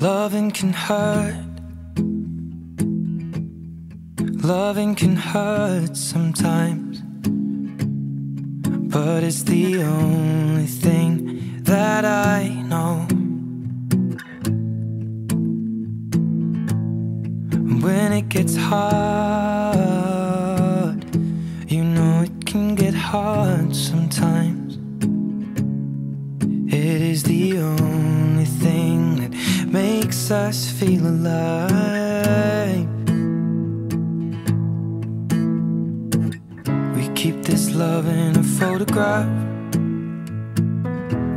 Loving can hurt. Loving can hurt sometimes, but it's the only thing that I know. When it gets hard, you know it can get hard sometimes. It is the only thing that makes us feel alive. We keep this love in a photograph.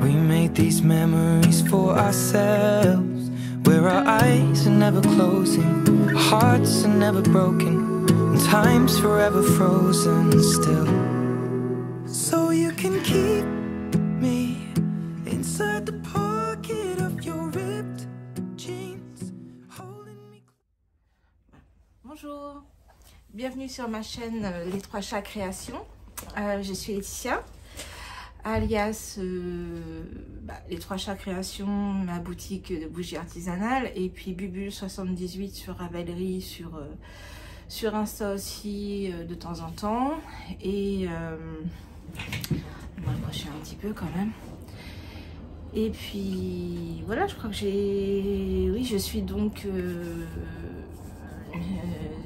We made these memories for ourselves, where our eyes are never closing, our hearts are never broken, and time's forever frozen still. So you can keep me inside the pocket of your ripped jeans, holding me. Bonjour, bienvenue sur ma chaîne Les Trois Chats Créations. Je suis Laetitia, alias Les Trois Chats Créations, ma boutique de bougies artisanales, et puis Bubule78 sur Ravelry, sur Insta aussi de temps en temps. Et je vais m'approcher un petit peu quand même. Et puis voilà, je crois que je suis donc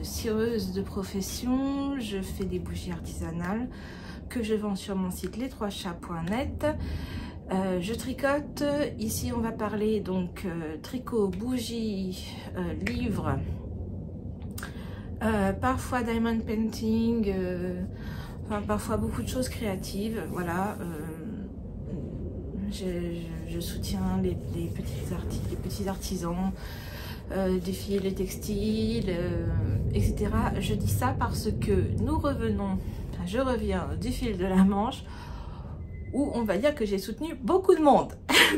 cireuse de profession. Je fais des bougies artisanales que je vends sur mon site les3chats.net. Je tricote. Ici on va parler donc tricot, bougies, livres, parfois diamond painting, enfin, parfois beaucoup de choses créatives. Voilà. Je soutiens les petits artisans du fil, les textiles, etc. Je dis ça parce que je reviens du fil de la Manche, où on va dire que j'ai soutenu beaucoup de monde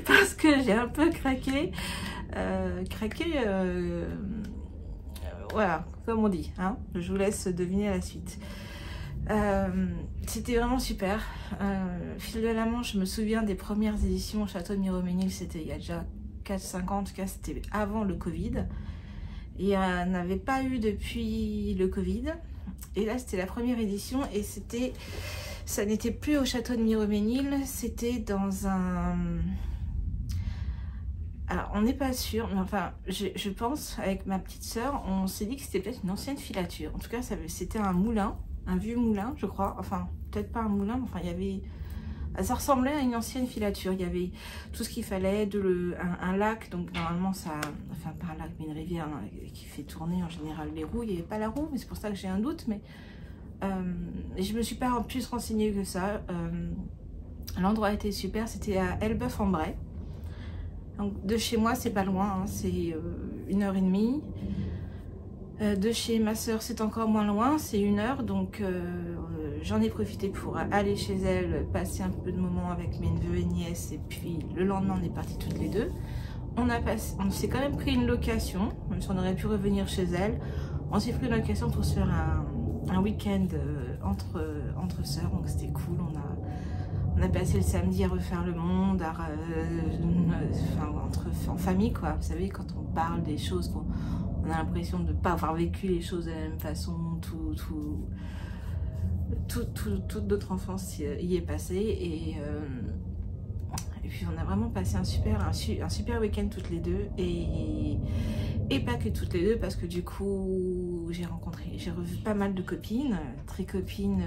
parce que j'ai un peu craqué, voilà, comme on dit, hein. Je vous laisse deviner la suite. C'était vraiment super. Fil de la Manche, je me souviens des premières éditions au château de Miromesnil, c'était il y a déjà 4-5 ans, en tout cas c'était avant le Covid. Et il n'y en avait pas eu depuis le Covid. Et là c'était la première édition, et ça n'était plus au château de Miromesnil, c'était dans un... Alors on n'est pas sûr, mais enfin je pense, avec ma petite sœur, on s'est dit que c'était peut-être une ancienne filature. En tout cas c'était un moulin, un vieux moulin je crois, enfin peut-être pas un moulin, mais enfin il y avait... Ça ressemblait à une ancienne filature, il y avait tout ce qu'il fallait, un lac, donc normalement ça, enfin pas un lac mais une rivière, hein, qui fait tourner en général les roues. Il n'y avait pas la roue, mais c'est pour ça que j'ai un doute, mais je me suis pas en plus renseignée que ça. L'endroit était super, c'était à Elbeuf-en-Bray. Donc de chez moi c'est pas loin, hein, c'est 1h30. De chez ma soeur c'est encore moins loin, c'est 1 heure, donc j'en ai profité pour aller chez elle, passer un peu de moments avec mes neveux et nièces, et puis le lendemain on est partis toutes les deux. On s'est quand même pris une location, même si on aurait pu revenir chez elle. On s'est pris une location pour se faire un week-end entre sœurs, donc c'était cool. On a passé le samedi à refaire le monde, en famille quoi. Vous savez, quand on parle des choses, on a l'impression de ne pas avoir vécu les choses de la même façon, toute notre enfance y est passée, et puis on a vraiment passé un super week-end toutes les deux, et pas que toutes les deux, parce que du coup j'ai revu pas mal de copines, tricopines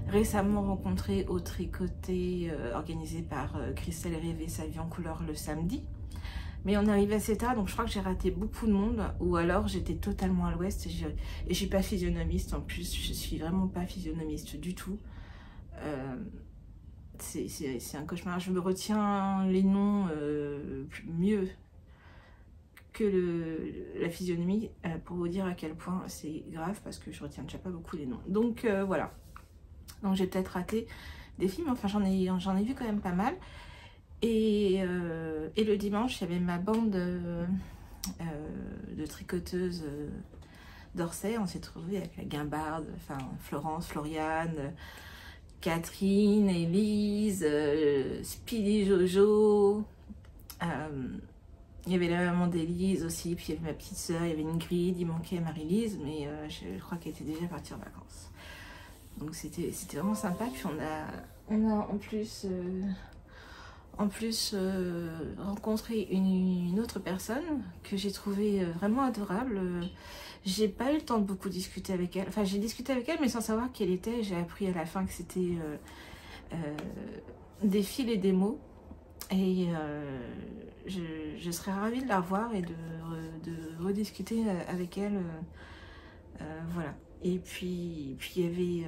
récemment rencontrées au tricoté organisé par Christelle Rivet Savion Couleur le samedi. Mais on est arrivé assez tard, donc je crois que j'ai raté beaucoup de monde, ou alors j'étais totalement à l'ouest, et je suis pas physionomiste en plus, je suis vraiment pas physionomiste du tout. C'est un cauchemar, je me retiens les noms mieux que la physionomie, pour vous dire à quel point c'est grave, parce que je retiens déjà pas beaucoup les noms. Donc voilà, donc j'ai peut-être raté des films, enfin j'en ai vu quand même pas mal. Et le dimanche, il y avait ma bande de tricoteuses d'Orsay. On s'est trouvés avec la Guimbarde, enfin Florence, Floriane, Catherine, Élise, Speedy Jojo, Il y avait la maman d'Élise aussi, puis il y avait ma petite sœur, il y avait Ingrid, il manquait Marie-Lise, mais je crois qu'elle était déjà partie en vacances. Donc c'était vraiment sympa. Puis on a en plus rencontré une autre personne que j'ai trouvée vraiment adorable. J'ai pas eu le temps de beaucoup discuter avec elle. Enfin, j'ai discuté avec elle, mais sans savoir qui elle était. J'ai appris à la fin que c'était des fils et des mots. Et je serais ravie de la revoir et de rediscuter avec elle. Voilà. Et puis il y avait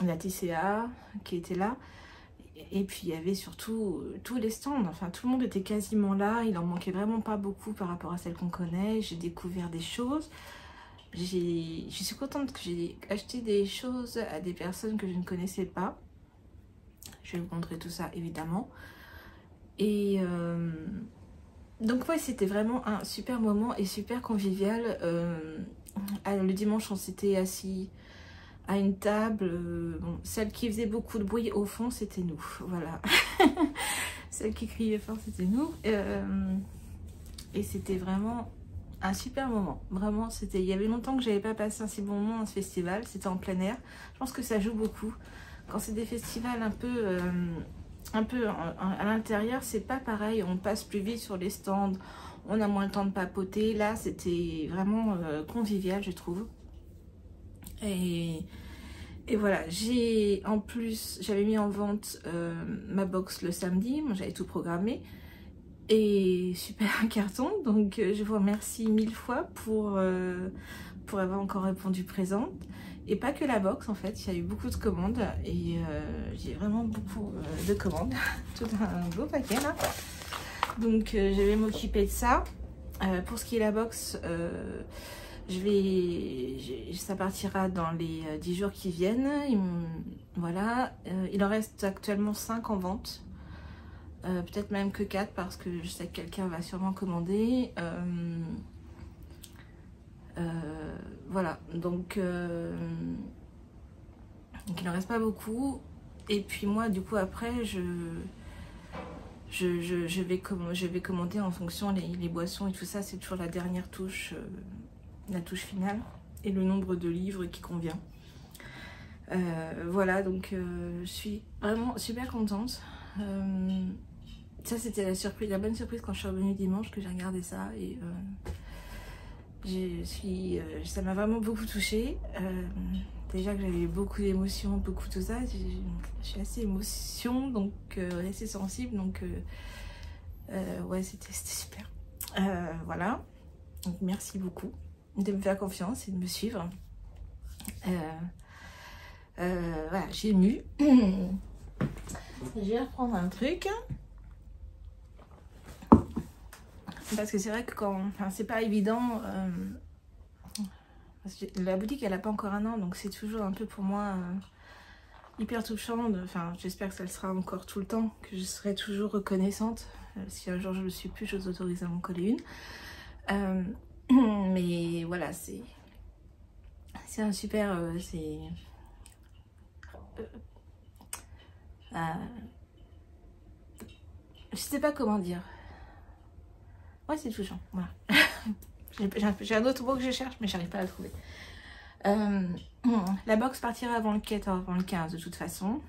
la TCA qui était là. Et puis il y avait surtout tous les stands. Enfin, tout le monde était quasiment là. Il en manquait vraiment pas beaucoup par rapport à celles qu'on connaît. J'ai découvert des choses. Je suis contente que j'ai acheté des choses à des personnes que je ne connaissais pas. Je vais vous montrer tout ça évidemment. Et donc ouais, c'était vraiment un super moment et super convivial. Le dimanche, on s'était assis à une table. Bon, celle qui faisait beaucoup de bruit au fond, c'était nous. Voilà. Celle qui criait fort, c'était nous. Et c'était vraiment un super moment. Vraiment, il y avait longtemps que j'avais pas passé un si bon moment à ce festival. C'était en plein air. Je pense que ça joue beaucoup. Quand c'est des festivals un peu à l'intérieur, c'est pas pareil. On passe plus vite sur les stands. On a moins le temps de papoter. Là, c'était vraiment convivial, je trouve. Et voilà, en plus, j'avais mis en vente ma box le samedi. Moi, j'avais tout programmé. Et super un carton. Donc, je vous remercie 1000 fois pour avoir encore répondu présente. Et pas que la box, en fait. Il y a eu beaucoup de commandes. Et j'ai vraiment beaucoup de commandes. Tout un beau paquet, là. Donc, je vais m'occuper de ça. Pour ce qui est la box, ça partira dans les 10 jours qui viennent. Voilà. Il en reste actuellement 5 en vente. Peut-être même que 4 parce que je sais que quelqu'un va sûrement commander. Voilà. Donc, il n'en reste pas beaucoup. Et puis moi, du coup, après, je vais commander en fonction les boissons et tout ça. C'est toujours la dernière touche, la touche finale. Et le nombre de livres qui convient. Voilà, donc je suis vraiment super contente. Ça, c'était la bonne surprise quand je suis revenue dimanche, que j'ai regardé ça. Et ça m'a vraiment beaucoup touchée. Déjà que j'avais eu beaucoup d'émotions, beaucoup tout ça. Je suis assez émotion, donc assez sensible. Donc ouais, c'était super. Voilà. Donc merci beaucoup de me faire confiance et de me suivre. Voilà, j'ai ému. Je vais reprendre un truc. Parce que c'est vrai que c'est pas évident. Parce que la boutique, elle a pas encore 1 an, donc c'est toujours un peu pour moi hyper touchant. Enfin, j'espère que ça le sera encore tout le temps, que je serai toujours reconnaissante. Si un jour je ne le suis plus, je vous autorise à m'en coller une. Mais voilà, c'est un super... je sais pas comment dire. Ouais, c'est touchant, voilà. J'ai un autre mot que je cherche, mais j'arrive pas à le trouver. La box partira avant le 14, avant le 15 de toute façon.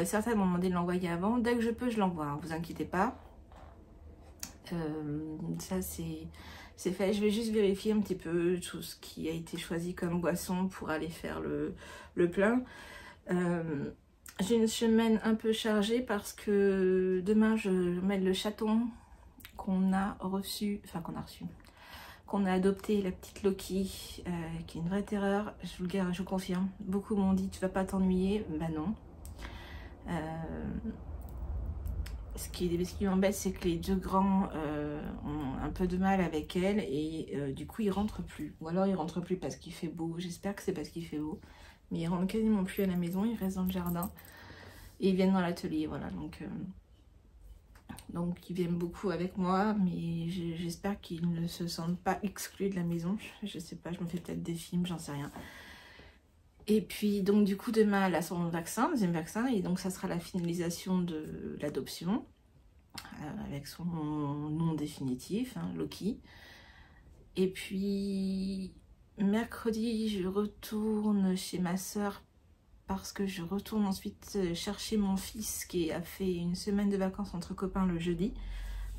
Certains m'ont demandé de l'envoyer avant. Dès que je peux, je l'envoie, hein, vous inquiétez pas. Ça, c'est fait. Je vais juste vérifier un petit peu tout ce qui a été choisi comme boisson pour aller faire le plein. J'ai une semaine un peu chargée parce que demain, je mets le chaton qu'on a reçu, qu'on a adopté, la petite Loki, qui est une vraie terreur. Je vous le confirme. Beaucoup m'ont dit, tu vas pas t'ennuyer. Bah non. Ce qui m'embête, c'est que les 2 grands ont un peu de mal avec elle et du coup ils rentrent plus. Ou alors ils rentrent plus parce qu'il fait beau. J'espère que c'est parce qu'il fait beau. Mais ils rentrent quasiment plus à la maison, ils restent dans le jardin. Et ils viennent dans l'atelier, voilà. Donc ils viennent beaucoup avec moi, mais j'espère qu'ils ne se sentent pas exclus de la maison. Je sais pas, je me fais peut-être des films, j'en sais rien. Et puis donc du coup demain elle a son vaccin, 2e vaccin, et donc ça sera la finalisation de l'adoption. avec son nom définitif, hein, Loki. Et puis mercredi, je retourne chez ma soeur parce que je retourne ensuite chercher mon fils qui a fait une semaine de vacances entre copains le jeudi.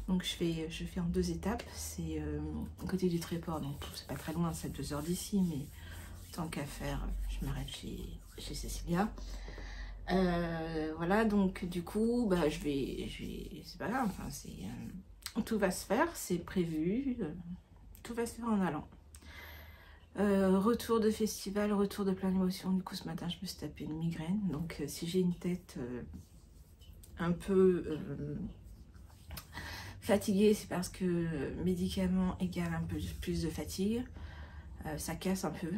Donc je fais en 2 étapes. C'est à côté du Tréport, donc c'est pas très loin, c'est 2 heures d'ici, mais tant qu'à faire, je m'arrête chez Cécilia. Voilà, donc du coup, bah, c'est pas grave, enfin, tout va se faire, c'est prévu, tout va se faire en allant. Retour de festival, retour de plein d'émotions. Du coup, ce matin, je me suis tapé une migraine. Donc, si j'ai une tête un peu fatiguée, c'est parce que médicaments égale un peu plus de fatigue. Ça casse un peu.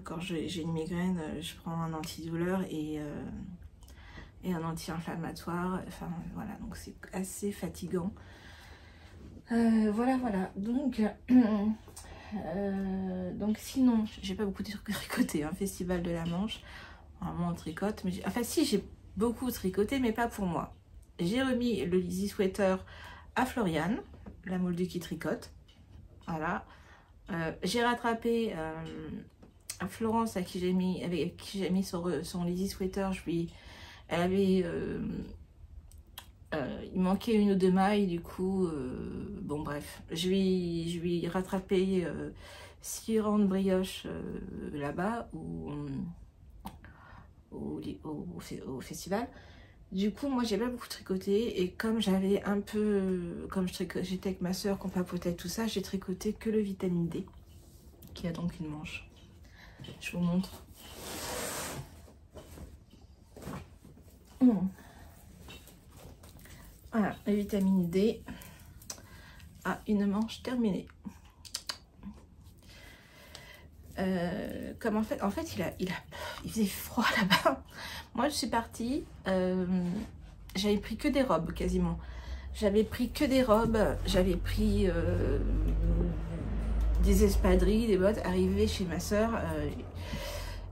Quand j'ai une migraine, je prends un antidouleur et un anti-inflammatoire. Enfin, voilà, donc c'est assez fatigant. Voilà. Donc sinon, j'ai pas beaucoup tricoté, hein, Festival de la Manche, vraiment on tricote, mais enfin si, j'ai beaucoup tricoté, mais pas pour moi. J'ai remis le Lizzy Sweater à Floriane, la moldue qui tricote, voilà. J'ai rattrapé Florence avec qui j'ai mis son Lizzy Sweater, elle avait... il manquait 1 ou 2 mailles, du coup, bon bref, je lui ai rattrapé 6 rangs de brioche là-bas au festival. Du coup, moi j'ai pas beaucoup tricoté et comme j'avais un peu, j'étais avec ma soeur qu'on papotait tout ça, j'ai tricoté que le vitamine D, qui a donc une manche. Je vous montre. Voilà, la vitamine D a une manche terminée. Comme en fait il faisait froid là-bas. Moi je suis partie, j'avais pris que des robes quasiment. J'avais pris que des robes, j'avais pris des espadrilles, des bottes. Arrivé chez ma soeur,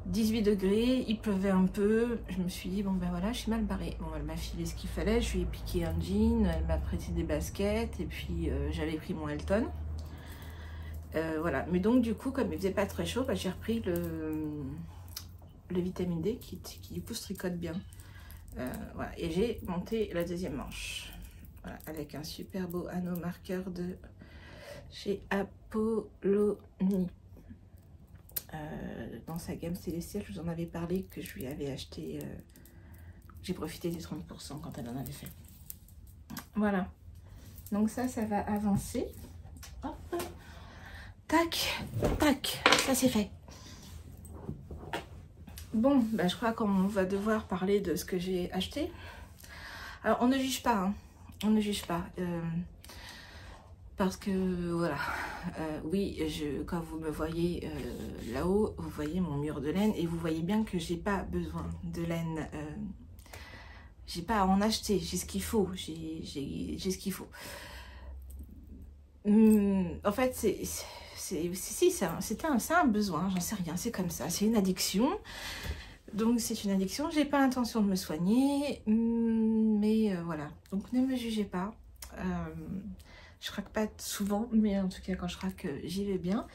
18 degrés, il pleuvait un peu. Je me suis dit, bon ben voilà, je suis mal barrée. Bon, elle m'a filé ce qu'il fallait, je lui ai piqué un jean, elle m'a prêté des baskets, et puis j'avais pris mon Elton. Voilà, mais donc du coup, comme il faisait pas très chaud, bah, j'ai repris le vitamine D qui du coup se tricote bien. Voilà, et j'ai monté la 2e manche. Voilà, avec un super beau anneau marqueur de chez Apollonie. Dans sa gamme Célestial, je vous en avais parlé que je lui avais acheté. J'ai profité des 30% quand elle en avait fait. Voilà. Donc ça va avancer. Hop. Tac, tac, ça c'est fait. Bon, bah, je crois qu'on va devoir parler de ce que j'ai acheté. Alors, on ne juge pas, hein. On ne juge pas. Parce que, voilà, oui, quand vous me voyez là-haut, vous voyez mon mur de laine et vous voyez bien que j'ai pas besoin de laine. J'ai pas à en acheter, j'ai ce qu'il faut, j'ai ce qu'il faut. En fait, c'est un besoin, j'en sais rien, c'est comme ça, c'est une addiction. Donc c'est une addiction, j'ai pas l'intention de me soigner, mais voilà. Donc ne me jugez pas. Je craque pas souvent, mais en tout cas quand je craque, j'y vais bien.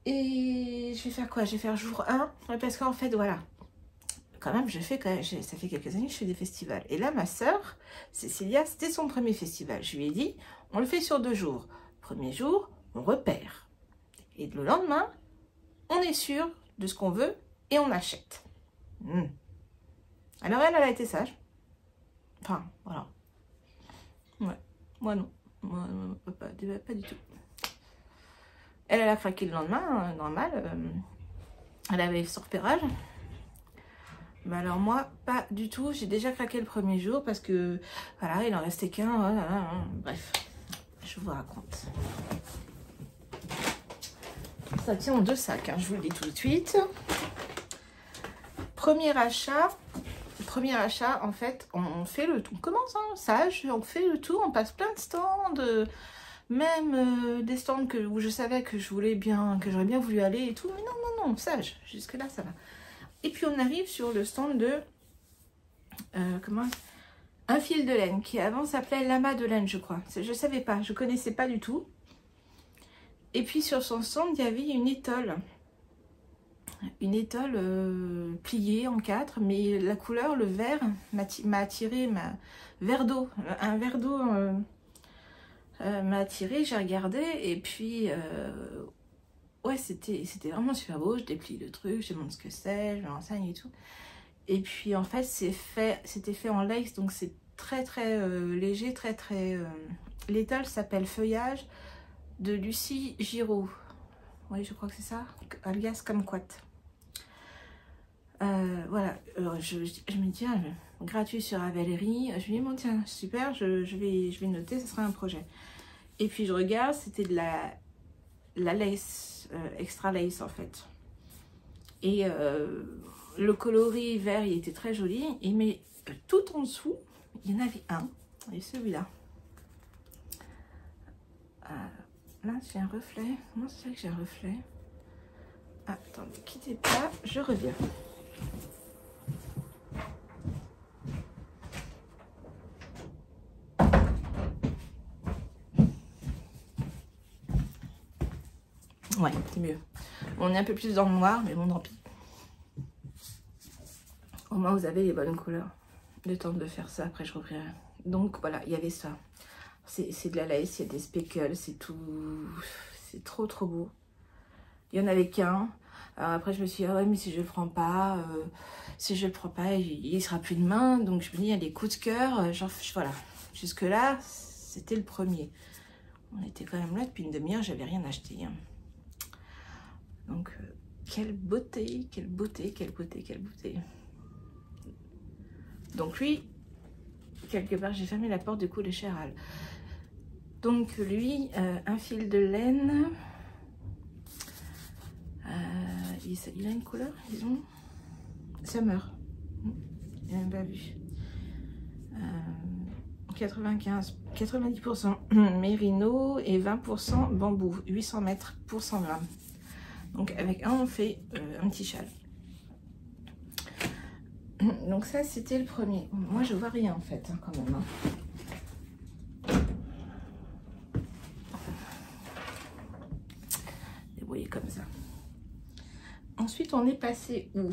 Et je vais faire quoi? Je vais faire jour 1, parce qu'en fait voilà, quand même, ça fait quelques années que je fais des festivals. Et là, ma soeur, Cécilia, c'était son premier festival. Je lui ai dit, on le fait sur 2 jours. Premier jour, on repère. Et le lendemain, on est sûr de ce qu'on veut et on achète. Alors elle a été sage. Enfin, voilà. Ouais, moi non. Moi, pas du tout. Elle a craqué le lendemain, normal. Elle avait son repérage. Mais alors moi, pas du tout. J'ai déjà craqué le premier jour parce que, voilà, il en restait qu'un. Voilà, bref, je vous raconte. Ça tient en 2 sacs, hein, je vous le dis tout de suite. Premier achat, en fait, on fait le tour. On commence, hein, sage, on fait le tour, on passe plein de stands, même des stands où je savais que j'aurais bien voulu aller et tout. Mais non, sage, jusque-là, ça va. Et puis on arrive sur le stand de un fil de laine qui avant s'appelait l'amas de laine, je crois. Je savais pas, je connaissais pas du tout. Et puis sur son stand, il y avait une étole. Une étole pliée en 4, mais la couleur, le vert, m'a attiré, verre d'eau. Un verre d'eau m'a attiré, j'ai regardé, et puis ouais, c'était vraiment super beau. Je déplie le truc, je demande ce que c'est, je me renseigne et tout. Et puis en fait, c'était fait en lace, donc c'est très léger, l'étole s'appelle Feuillage de Lucie Giraud. Oui, je crois que c'est ça, alias Kumquat. Voilà, je me dis, ah, gratuit sur Ravelry. Je me dis, bon tiens, super, je vais noter, ce sera un projet. Et puis je regarde, c'était de la lace, extra lace en fait. Et le coloris vert, il était très joli. Et mais tout en dessous, il y en avait un, et celui-là. Là, j'ai un reflet. Comment ça fait que j'ai un reflet? Attendez, quittez pas, je reviens. Ouais, c'est mieux. On est un peu plus dans le noir, mais bon, tant pis. Au moins, vous avez les bonnes couleurs. Le temps de faire ça, après je reviendrai. Donc voilà, il y avait ça. C'est de la lace, il y a des speckles, c'est tout. C'est trop beau. Il y en avait qu'un. Après, je me suis dit, ah ouais, mais si je le prends pas, il sera plus de main. Donc, je me dis, il y a des coups de cœur. Genre, voilà. Jusque-là, c'était le premier. On était quand même là depuis une demi-heure, j'avais rien acheté. Hein. Donc, quelle beauté, quelle beauté, quelle beauté, quelle beauté. Donc, lui, quelque part, j'ai fermé la porte du coup de chez Aral. Donc, lui, un fil de laine. Il a une couleur, disons. Summer. Il n'a même pas vu. 90% mérino et 20% bambou. 800 mètres pour 100 grammes. Donc, avec un, on fait un petit châle. Donc, ça, c'était le premier. Moi, je vois rien en fait, hein, quand même. Hein. Débrouillez comme ça. Ensuite, on est passé où?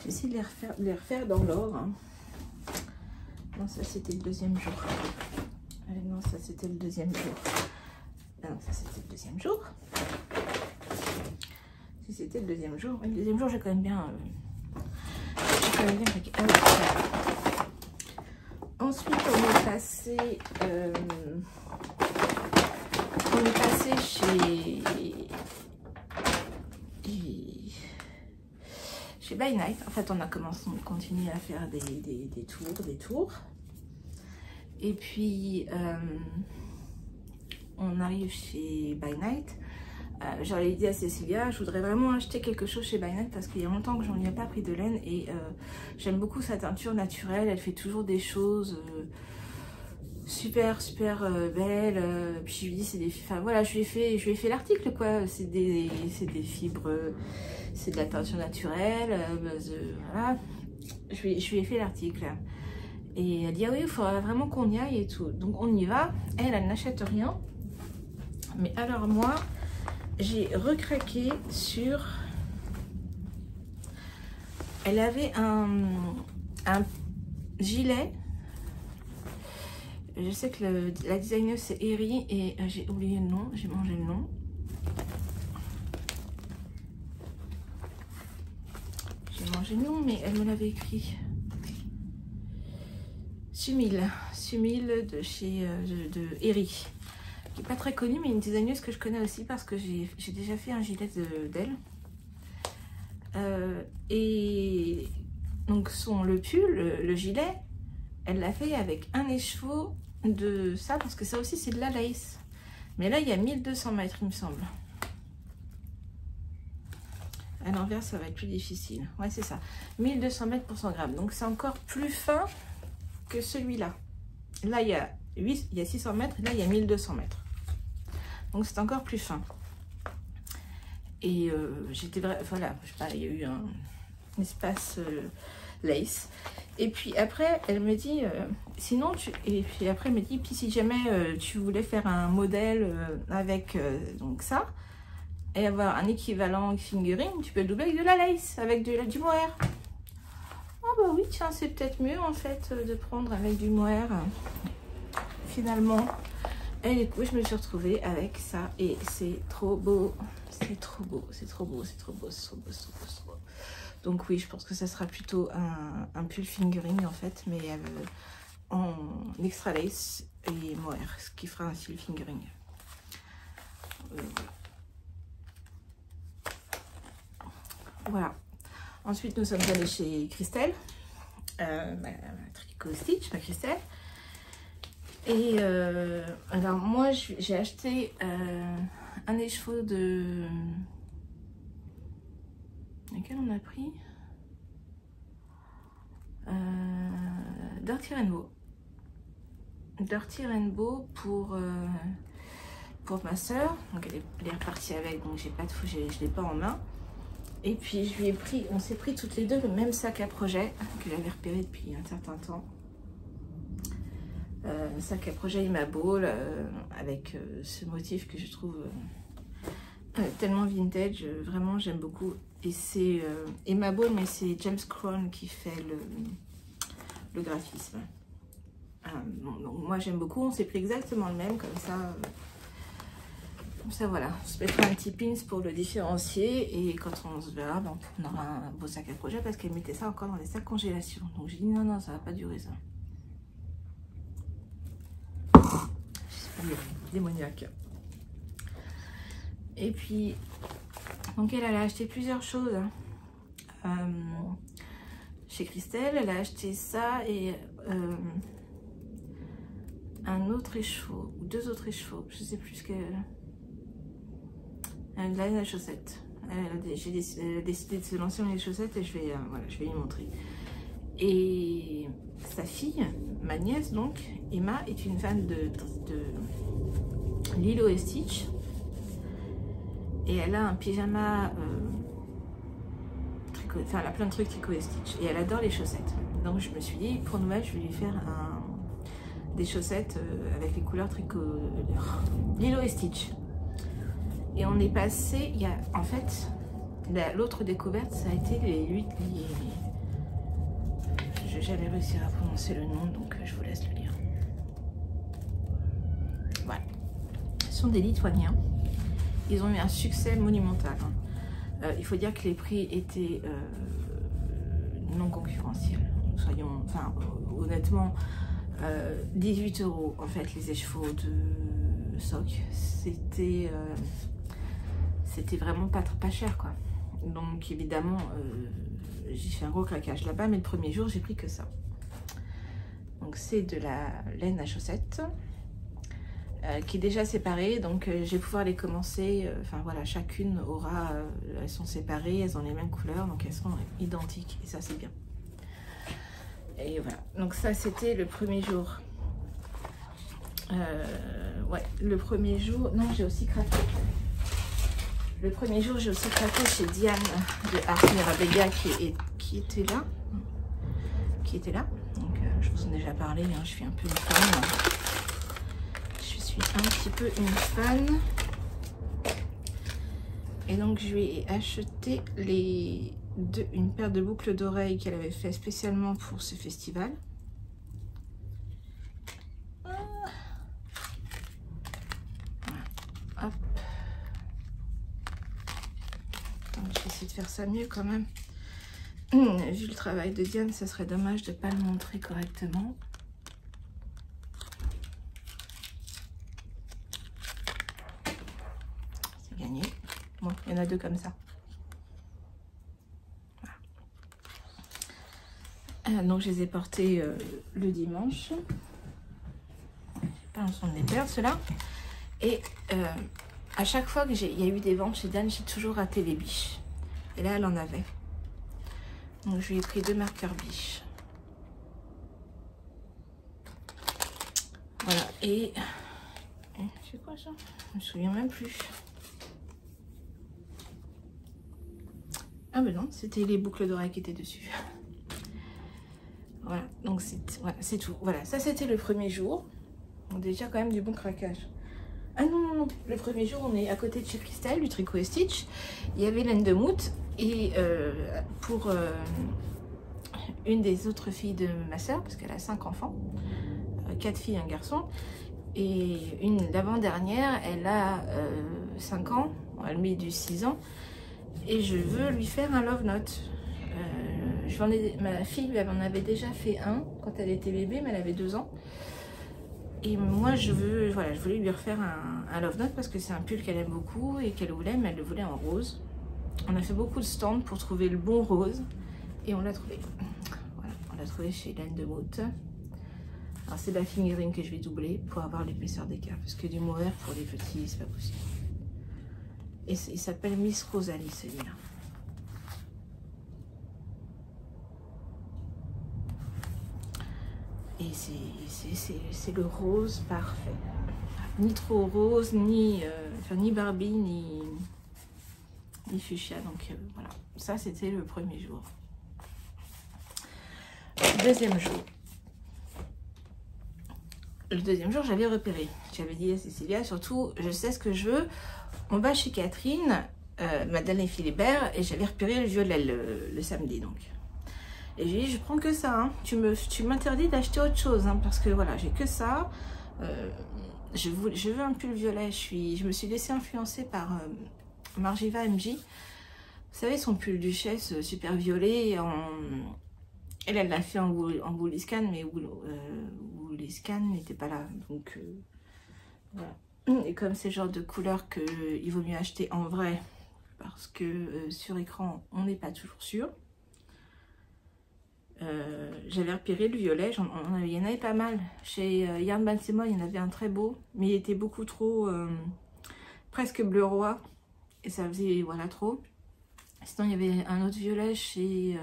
J'ai essayé de les refaire dans l'ordre. Hein. Non, ça c'était le deuxième jour. Non, ça c'était le deuxième jour. Non, ça c'était le deuxième jour. Si c'était le deuxième jour. Oui, le deuxième jour, j'ai quand même bien. Ensuite, on est passé. Chez By Night. En fait, on a continué à faire des tours. Et puis, on arrive chez By Night. J'avais dit à Cécilia, je voudrais vraiment acheter quelque chose chez By Night parce qu'il y a longtemps que je n'en ai pas pris de laine et j'aime beaucoup sa teinture naturelle. Elle fait toujours des choses super belles. Puis je lui dis, c'est des, enfin voilà, je lui ai fait l'article quoi. C'est des fibres, c'est de la teinture naturelle. Voilà, je lui ai fait l'article. Et elle dit, ah oui, il faudra vraiment qu'on y aille et tout. Donc on y va. Elle n'achète rien. Mais alors moi, j'ai recraqué sur... Elle avait un gilet. Je sais que la designer c'est Eri et j'ai oublié le nom. J'ai mangé le nom. J'ai mangé le nom, mais elle me l'avait écrit. Sumil de chez Eri. Qui n'est pas très connue, mais une designeuse que je connais aussi parce que j'ai déjà fait un gilet d'elle. Et donc le pull, le gilet, elle l'a fait avec un écheveau de ça, parce que ça aussi c'est de la lace. Mais là il y a 1200 mètres il me semble. À l'envers ça va être plus difficile. Ouais c'est ça. 1200 mètres pour 100 grammes. Donc c'est encore plus fin que celui-là. Là il y a 600 mètres et là il y a 1200 mètres. Donc c'est encore plus fin. Et j'étais voilà, je sais pas, il y a eu un espace lace. Et puis après, elle me dit, sinon, et puis après, elle me dit, puis si jamais tu voulais faire un modèle avec donc ça, et avoir un équivalent fingering, tu peux le doubler avec de la lace, avec du mohair. Ah bah oui, tiens, c'est peut-être mieux en fait de prendre avec du mohair, finalement. Et du coup, je me suis retrouvée avec ça, et c'est trop beau, c'est trop beau, c'est trop beau, c'est trop beau, c'est trop beau, c'est trop beau, c'est trop beau. Donc oui, je pense que ça sera plutôt un pull fingering en fait, mais en extra lace et mohair, ce qui fera ainsi le fingering. Voilà. Ensuite, nous sommes allés chez Christelle, ma Tricot Stitch, ma Christelle. Et alors moi, j'ai acheté un écheveau de... Lequel on a pris Dirty Rainbow. Dirty Rainbow pour ma soeur. Donc elle est repartie avec, donc j'ai pas de fou, je l'ai pas en main. Et puis je lui ai pris, on s'est pris toutes les deux le même sac à projet que j'avais repéré depuis un certain temps. Sac à projet Emma Ball avec ce motif que je trouve tellement vintage, vraiment j'aime beaucoup. Et c'est Emma Ball, mais c'est James Crown qui fait le graphisme. Donc moi j'aime beaucoup, on s'est pris exactement le même, comme ça voilà, on se mettra un petit pins pour le différencier, et quand on se verra, ben, on aura un beau sac à projet, parce qu'elle mettait ça encore dans les sacs congélation. Donc j'ai dit non, ça va pas durer ça. Démoniaque. Et puis donc elle a acheté plusieurs choses chez Christelle. Elle a acheté ça et un autre écheveau ou deux autres écheveaux, je sais plus ce que, de la laine à chaussettes. J'ai décidé de se lancer dans les chaussettes, et je vais lui montrer. Et sa fille, ma nièce donc, Emma, est une fan de Lilo et Stitch, et elle a un pyjama tricot, enfin elle a plein de trucs Tricot et Stitch, et elle adore les chaussettes. Donc je me suis dit, pour Noël je vais lui faire des chaussettes avec les couleurs Tricot Lilo et Stitch. Et on est passé, il y a en fait l'autre découverte, ça a été je n'ai jamais réussi à prononcer le nom, donc je vous laisse le lire. Voilà. Ce sont des Lituaniens. Ils ont eu un succès monumental. Il faut dire que les prix étaient non concurrentiels. Soyons, enfin, honnêtement, 18 € en fait les écheveaux de soc. C'était vraiment pas cher quoi. Donc évidemment, j'ai fait un gros craquage là-bas, mais le premier jour j'ai pris que ça. Donc c'est de la laine à chaussettes qui est déjà séparée, donc je vais pouvoir les commencer. Enfin voilà, chacune aura, elles sont séparées, elles ont les mêmes couleurs, donc elles sont identiques, et ça c'est bien. Et voilà, donc ça c'était le premier jour. Ouais, le premier jour, non, j'ai aussi craqué. Le premier jour, j'ai aussi craqué chez Diane de Art Mirabella qui était là. Donc, je vous en ai déjà parlé, hein, je suis un peu une fan. Je suis un petit peu une fan. Et donc, je lui ai acheté une paire de boucles d'oreilles qu'elle avait fait spécialement pour ce festival. Hop. Je vais essayer de faire ça mieux quand même. Vu le travail de Diane, ça serait dommage de ne pas le montrer correctement. C'est gagné. Bon, il y en a deux comme ça. Voilà. Donc je les ai portés le dimanche. J'ai pas l'impression de les perdre ceux-là. Et à chaque fois que il y a eu des ventes chez Diane, j'ai toujours raté les biches. Et là, elle en avait. Donc, je lui ai pris 2 marqueurs biches. Voilà. Et c'est quoi ça? Je me souviens même plus. Ah, ben non, c'était les boucles d'oreilles qui étaient dessus. Voilà, donc c'est tout. Voilà, ça c'était le premier jour. Donc déjà quand même du bon craquage. Ah non, non, non, le premier jour on est à côté de chez Christelle, du Tricot et Stitch. Il y avait Laine de Mout et pour une des autres filles de ma soeur, parce qu'elle a 5 enfants, 4 filles et un garçon. Et l'avant-dernière, elle a 5 ans, elle met du 6 ans. Et je veux lui faire un love note. Ma fille lui en avait déjà fait un quand elle était bébé, mais elle avait 2 ans. Et moi, je voulais lui refaire un love note parce que c'est un pull qu'elle aime beaucoup et qu'elle voulait, mais elle le voulait en rose. On a fait beaucoup de stands pour trouver le bon rose et on l'a trouvé. Voilà, on l'a trouvé chez Laine de Mout. Alors c'est de la fingering que je vais doubler pour avoir l'épaisseur d'écart parce que du mohair pour les petits, c'est pas possible. Et il s'appelle Miss Rosalie celui-là. Et c'est le rose parfait. Ni trop rose, ni Barbie, ni fuchsia. Donc voilà, ça c'était le premier jour. Deuxième jour. Le deuxième jour, j'avais repéré. J'avais dit à Cécilia, surtout, je sais ce que je veux. On va chez Catherine, Madeleine et Philibert, et j'avais repéré le violet le samedi donc. Et j'ai dit, je prends que ça, hein. Tu m'interdis d'acheter autre chose, hein, parce que voilà, j'ai que ça. Je veux un pull violet. Je me suis laissée influencer par Margiva MJ. Vous savez, son pull duchesse super violet. Elle l'a fait en Woolly Scan, mais Woolly Scan n'était pas là. Donc voilà. Et comme c'est le genre de couleur qu'il vaut mieux acheter en vrai, parce que sur écran, on n'est pas toujours sûr. J'avais repéré le violet, il y en avait pas mal. Chez Yarn Bansema, il y en avait un très beau, mais il était beaucoup trop, presque bleu roi, et ça faisait, voilà, trop. Sinon, il y avait un autre violet chez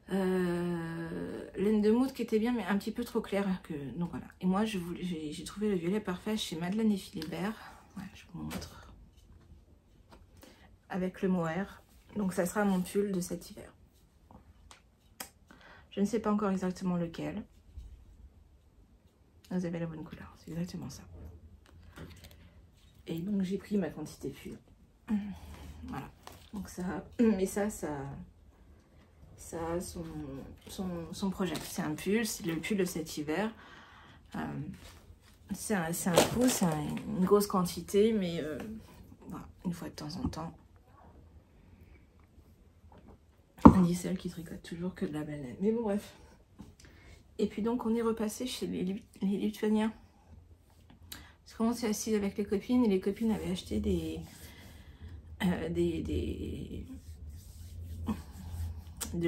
Laine de Mout qui était bien, mais un petit peu trop clair. Donc voilà. Et moi, j'ai trouvé le violet parfait chez Madeleine et Philibert. Ouais, je vous montre. Avec le mohair. Donc ça sera mon pull de cet hiver. Je ne sais pas encore exactement lequel. Vous avez la bonne couleur, c'est exactement ça. Et donc j'ai pris ma quantité pull. Voilà. Donc ça, mais ça a son projet. C'est un pull, c'est le pull de cet hiver. C'est un coup, c'est une grosse quantité, mais voilà, une fois de temps en temps. On dit celle qui tricote toujours que de la belle laine. Mais bon, bref. Et puis donc, on est repassé chez les Lituaniens. Parce qu'on s'est assis avec les copines et les copines avaient acheté de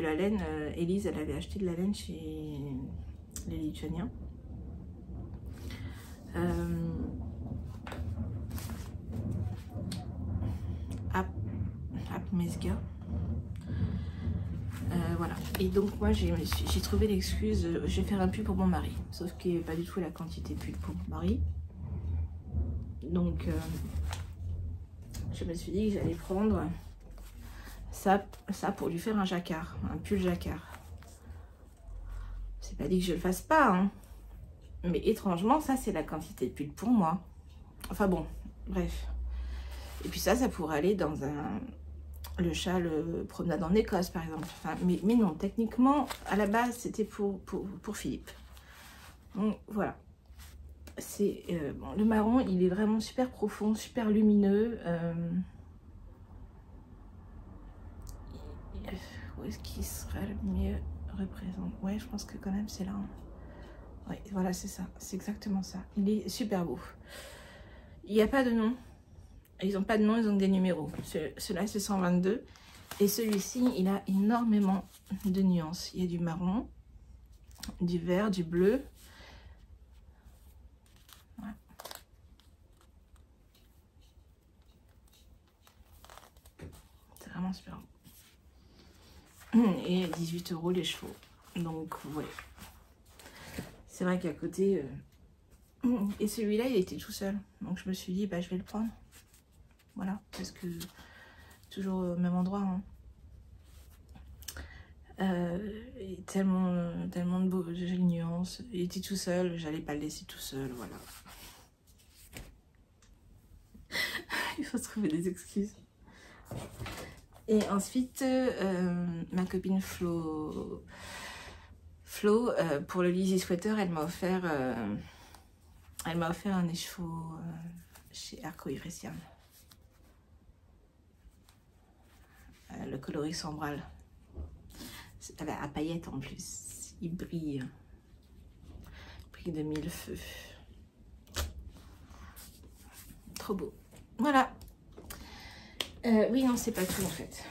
la laine. Élise, elle avait acheté de la laine chez les Lituaniens. Mesga. Voilà. Et donc moi j'ai trouvé l'excuse, je vais faire un pull pour mon mari. Sauf qu'il n'y avait pas du tout la quantité de pull pour mon mari. Donc je me suis dit que j'allais prendre ça pour lui faire un jacquard, un pull jacquard. C'est pas dit que je le fasse pas, hein. Mais étrangement, ça c'est la quantité de pull pour moi. Enfin bon, bref. Et puis ça pourrait aller dans le châle promenade en Écosse par exemple. Enfin, mais non, techniquement, à la base, c'était pour Philippe. Donc voilà. C'est bon, le marron, il est vraiment super profond, super lumineux. Où est-ce qu'il serait le mieux représenté? Ouais, je pense que quand même c'est là. Hein. Ouais, voilà, c'est ça. C'est exactement ça. Il est super beau. Il n'y a pas de nom. Ils n'ont pas de nom, ils ont des numéros. Celui-là, c'est 122. Et celui-ci, il a énormément de nuances. Il y a du marron, du vert, du bleu. Ouais. C'est vraiment super beau. Et 18 € les chevaux. Donc, ouais. C'est vrai qu'à côté... Et celui-là, il était tout seul. Donc, je me suis dit, bah, je vais le prendre. Voilà, parce que toujours au même endroit. Hein. tellement de jolies nuances. Il était tout seul, j'allais pas le laisser tout seul, voilà. Il faut trouver des excuses. Et ensuite, ma copine Flo, pour le Lizzy Sweater, elle m'a offert un écheveau chez Arco Ivresian. Le coloris sombral. À paillettes en plus. Il brille. Brille de mille feux. Trop beau. Voilà. Oui, non, c'est pas tout en fait.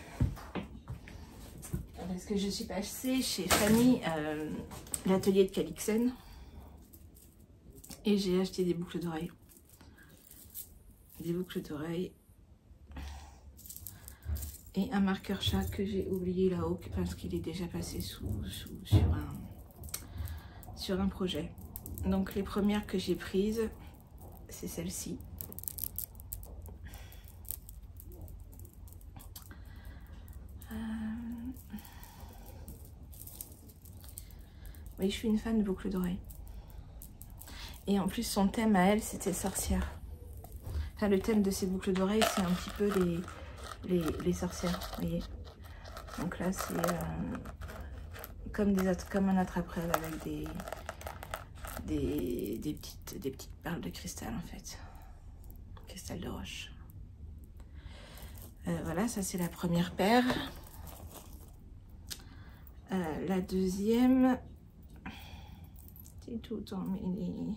Parce que je suis passée chez Fanny, l'atelier de Calixen. Et j'ai acheté des boucles d'oreilles. Des boucles d'oreilles. Et un marqueur chat que j'ai oublié là-haut parce qu'il est déjà passé sur un projet. Donc les premières que j'ai prises, c'est celle-ci. Oui, je suis une fan de boucles d'oreilles. Et en plus, son thème à elle, c'était sorcière. Enfin, le thème de ces boucles d'oreilles, c'est un petit peu les sorcières, vous voyez. Donc là, c'est comme un attrape-rêve avec des petites perles de cristal, en fait. Cristal de roche. Voilà, ça c'est la première paire. La deuxième, c'est tout emmêlé.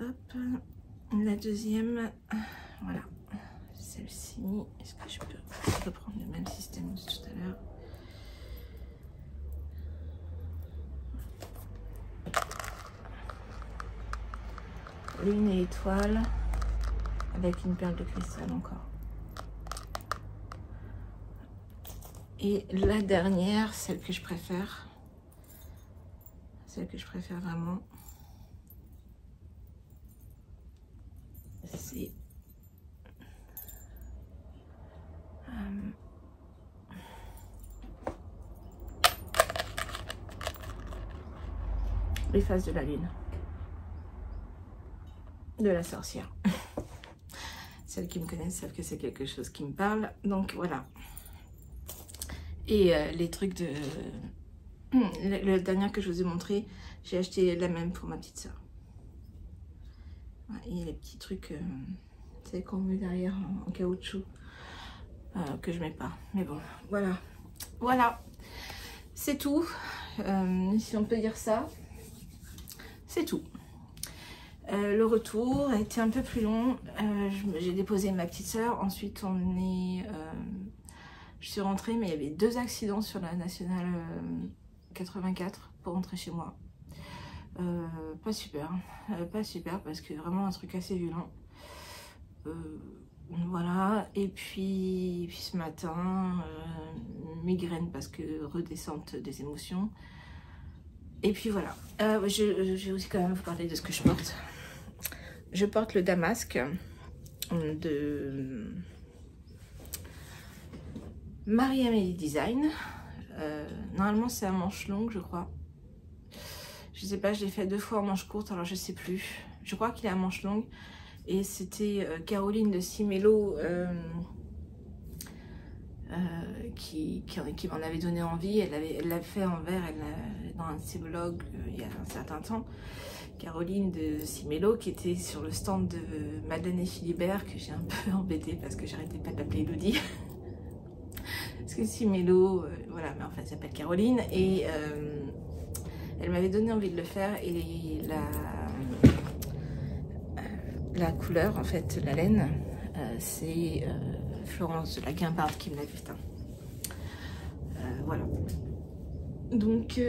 Hop, la deuxième, voilà, celle-ci. Est-ce que je peux reprendre le même système de tout à l'heure? Lune et étoile avec une perle de cristal encore. Et la dernière, celle que je préfère vraiment, c'est les phases de la lune, de la sorcière. Celles qui me connaissent savent que c'est quelque chose qui me parle, donc voilà. Et les trucs de... Le dernier que je vous ai montré, j'ai acheté la même pour ma petite soeur. Et les petits trucs, vous savez, qu'on met derrière en caoutchouc, que je mets pas. Mais bon, voilà. Voilà. C'est tout. Si on peut dire ça. C'est tout. Le retour a été un peu plus long. J'ai déposé ma petite soeur. Ensuite, je suis rentrée, mais il y avait 2 accidents sur la nationale 84 pour rentrer chez moi. Pas super, parce que vraiment un truc assez violent. Voilà, et puis ce matin, migraine parce que redescente des émotions. Et puis voilà, je vais aussi quand même vous parler de ce que je porte. Je porte le Damasque de Marie-Amélie Design. Normalement c'est à manche longue, je crois. Je sais pas, je l'ai fait 2 fois en manche courte, alors je sais plus. Je crois qu'il est à manche longue. Et c'était Caroline de Simélo qui m'en avait donné envie. Elle l'a fait en verre dans un de ses blogs il y a un certain temps. Caroline de Simélo qui était sur le stand de Madeleine et Philibert, que j'ai un peu embêtée parce que j'arrêtais pas de l'appeler Elodie. Parce que Simélo, voilà, mais enfin elle s'appelle Caroline. Et elle m'avait donné envie de le faire. Et la couleur, en fait, la laine, c'est Florence de la Guimbarde qui me l'a fait. Voilà. Donc,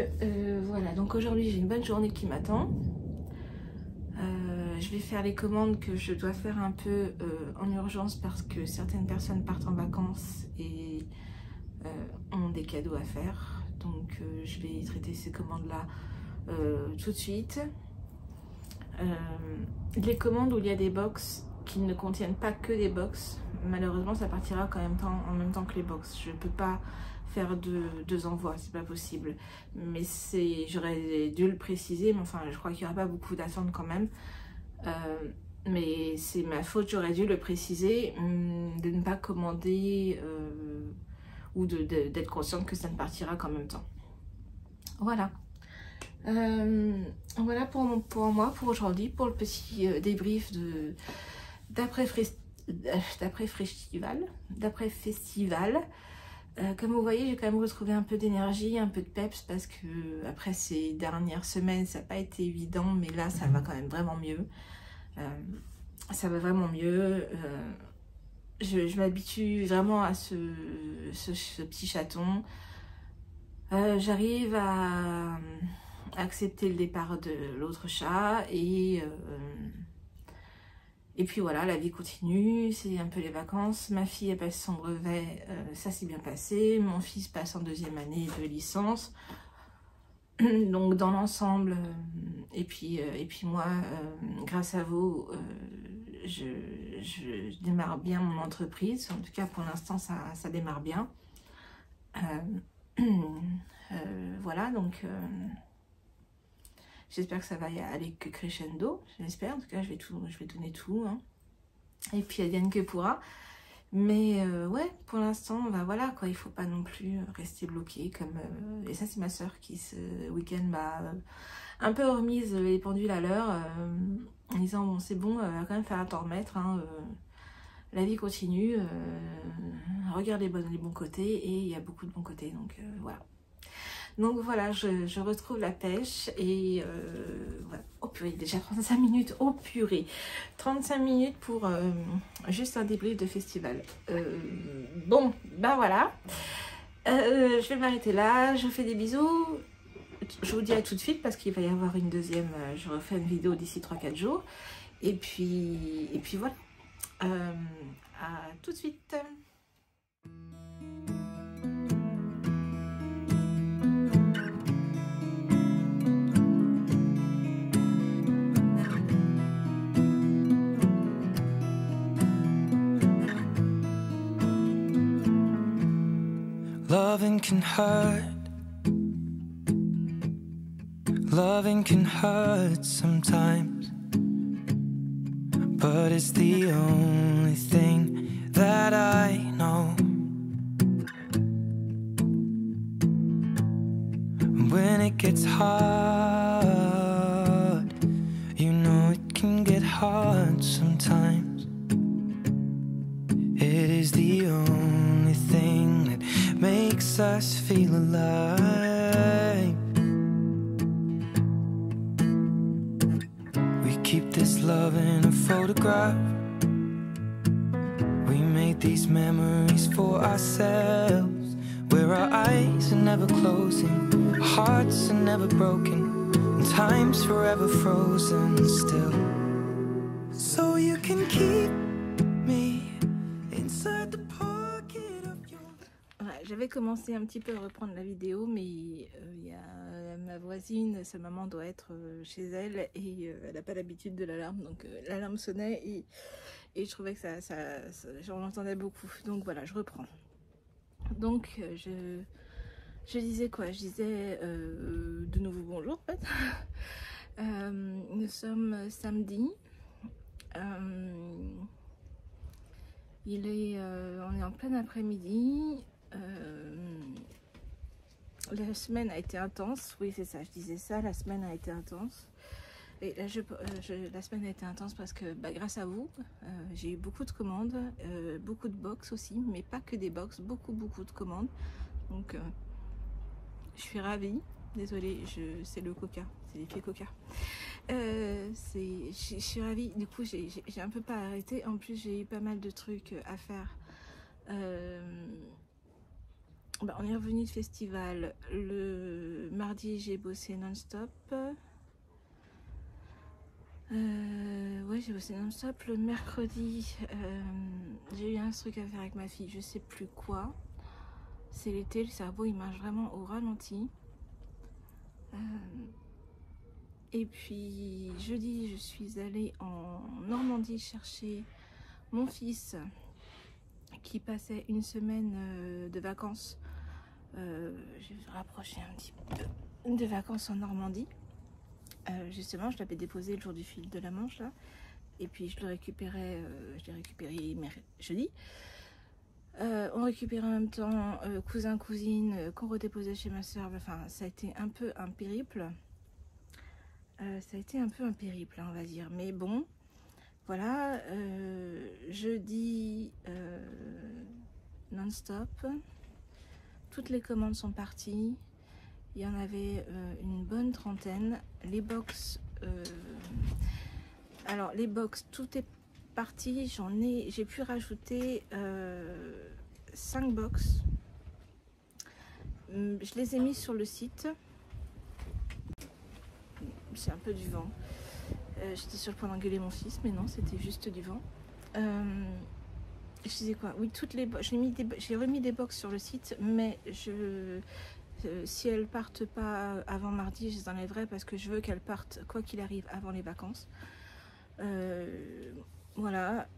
voilà. Donc aujourd'hui, j'ai une bonne journée qui m'attend. Je vais faire les commandes que je dois faire un peu en urgence parce que certaines personnes partent en vacances et ont des cadeaux à faire. Donc, je vais traiter ces commandes-là tout de suite. Les commandes où il y a des box qui ne contiennent pas que des box, malheureusement ça partira quand même en même temps que les box. Je peux pas faire deux envois, c'est pas possible. Mais j'aurais dû le préciser, mais enfin je crois qu'il n'y aura pas beaucoup d'attentes quand même. Mais c'est ma faute, j'aurais dû le préciser, de ne pas commander ou d'être consciente que ça ne partira qu'en même temps. Voilà. Voilà pour moi, pour aujourd'hui, pour le petit débrief d'après-festival. Comme vous voyez, j'ai quand même retrouvé un peu d'énergie, un peu de peps, parce que après ces dernières semaines, ça n'a pas été évident, mais là, ça va quand même vraiment mieux. Ça va vraiment mieux. Je m'habitue vraiment à ce petit chaton. J'arrive à accepter le départ de l'autre chat et puis voilà, la vie continue, c'est un peu les vacances. Ma fille a passé son brevet, ça s'est bien passé. Mon fils passe en 2e année de licence. Donc dans l'ensemble, et puis moi, grâce à vous, je démarre bien mon entreprise. En tout cas pour l'instant ça démarre bien. Voilà, donc j'espère que ça va y aller que crescendo, j'espère. En tout cas je vais donner tout, hein. Et puis advienne que pourra. Mais ouais, pour l'instant, bah voilà quoi, il faut pas non plus rester bloqué comme... et ça c'est ma soeur qui ce week-end m'a un peu remise les pendules à l'heure, en disant bon c'est bon, va quand même faire un temps remettre, hein, la vie continue, regarde les bons côtés, et il y a beaucoup de bons côtés, donc voilà. Donc voilà, je retrouve la pêche et voilà. Oh purée, déjà 35 minutes, oh purée, 35 minutes pour juste un débrief de festival. Bon, ben voilà, je vais m'arrêter là, je vous fais des bisous. Je vous dis à tout de suite parce qu'il va y avoir une deuxième, je refais une vidéo d'ici 3-4 jours. Et puis voilà, à tout de suite. Loving can hurt. Loving can hurt sometimes, but it's the only thing that I know. When it gets hard, you know it can get hard sometimes. It is the only thing that makes us feel alive. We keep this love in a photograph. We made these memories for ourselves, where our eyes are never closing, our hearts are never broken, and time's forever frozen still. So you can keep me inside the pocket of your... Ouais, j'avais commencé un petit peu à reprendre la vidéo, mais il y a ma voisine, sa maman doit être chez elle et elle n'a pas l'habitude de l'alarme, donc l'alarme sonnait et je trouvais que j'en entendais beaucoup, donc voilà, je reprends. Donc je disais quoi? Je disais de nouveau bonjour en fait. Nous sommes samedi. On est en plein après-midi. La semaine a été intense. Oui, c'est ça, je disais ça. La semaine a été intense. Et là, la semaine a été intense parce que grâce à vous, j'ai eu beaucoup de commandes, beaucoup de box aussi, mais pas que des box, beaucoup de commandes. Donc, je suis ravie. Désolée, c'est le coca, c'est l'effet coca. Je suis ravie. Du coup, j'ai un peu pas arrêté. En plus, j'ai eu pas mal de trucs à faire. On est revenu de festival. Le mardi, j'ai bossé non-stop. Ouais, j'ai bossé non-stop. Le mercredi, j'ai eu un truc à faire avec ma fille, je sais plus quoi. C'est l'été, le cerveau il marche vraiment au ralenti. Et puis jeudi, je suis allée en Normandie chercher mon fils qui passait une semaine de vacances Je vais me rapprocher un petit peu des vacances en Normandie. Justement, je l'avais déposé le jour du fil de la Manche là, et puis je l'ai récupéré jeudi. On récupérait en même temps cousin, cousine, qu'on redéposait chez ma soeur. Enfin, ça a été un peu un périple. On va dire. Mais bon, voilà. Jeudi, non-stop. Toutes les commandes sont parties. Il y en avait une bonne trentaine. Les box, alors les box, tout est parti. J'ai pu rajouter 5 box. Je les ai mis sur le site. C'est un peu du vent. J'étais sur le point d'engueuler mon fils, mais non, c'était juste du vent. Je disais quoi? Oui, j'ai remis des box sur le site, mais si elles partent pas avant mardi, je les enlèverai parce que je veux qu'elles partent, quoi qu'il arrive, avant les vacances. Voilà,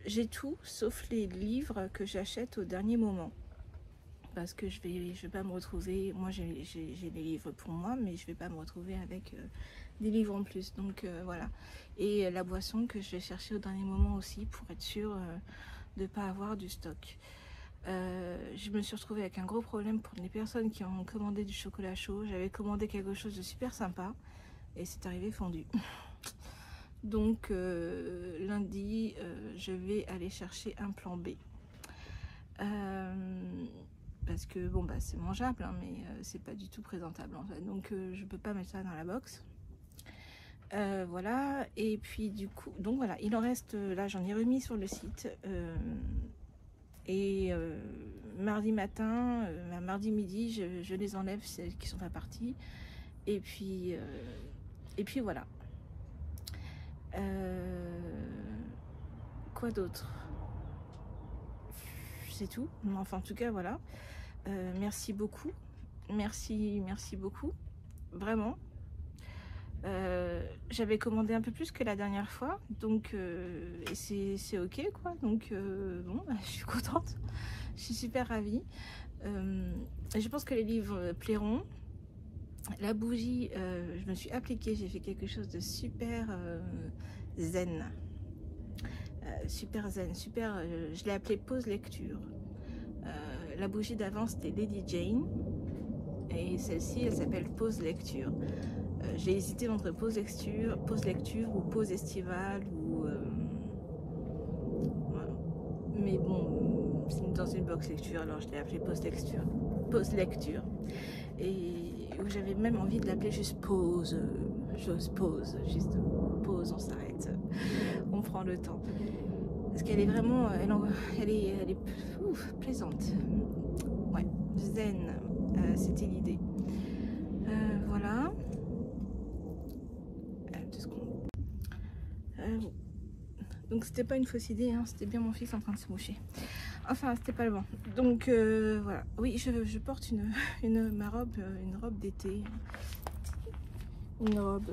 j'ai tout sauf les livres que j'achète au dernier moment. Parce que je vais pas me retrouver, moi j'ai les livres pour moi, mais je vais pas me retrouver avec des livres en plus. Donc voilà. Et la boisson que je vais chercher au dernier moment aussi pour être sûre de ne pas avoir du stock. Je me suis retrouvée avec un gros problème pour les personnes qui ont commandé du chocolat chaud. J'avais commandé quelque chose de super sympa et c'est arrivé fondu. Donc lundi, je vais aller chercher un plan B. Parce que bon bah c'est mangeable hein, mais c'est pas du tout présentable en fait. Donc je peux pas mettre ça dans la box. Voilà, et puis du coup, donc voilà, il en reste, là j'en ai remis sur le site. Et mardi matin, mardi midi, je les enlève, celles qui sont pas parties. Et puis voilà. Quoi d'autre? C'est tout. Enfin, en tout cas, voilà. Merci beaucoup. Merci beaucoup. Vraiment. J'avais commandé un peu plus que la dernière fois, donc et c'est ok quoi, donc bon bah, je suis contente, je suis super ravie. Je pense que les livres plairont. La bougie, je me suis appliquée, j'ai fait quelque chose de super zen, je l'ai appelée pause lecture. La bougie d'avant c'était Lady Jane et celle-ci elle s'appelle pause lecture. J'ai hésité entre pause lecture ou pause estivale ou voilà. Mais bon, c'est dans une box lecture, alors je l'ai appelé pause lecture. Et où j'avais même envie de l'appeler juste pause, juste pause, on s'arrête, on prend le temps. Parce qu'elle est vraiment, elle est plaisante. Ouais, zen, c'était l'idée. Voilà. Donc c'était pas une fausse idée, hein, c'était bien mon fils en train de se moucher. Enfin, c'était pas le vent. Donc voilà. Oui, je porte ma robe, une robe d'été, une robe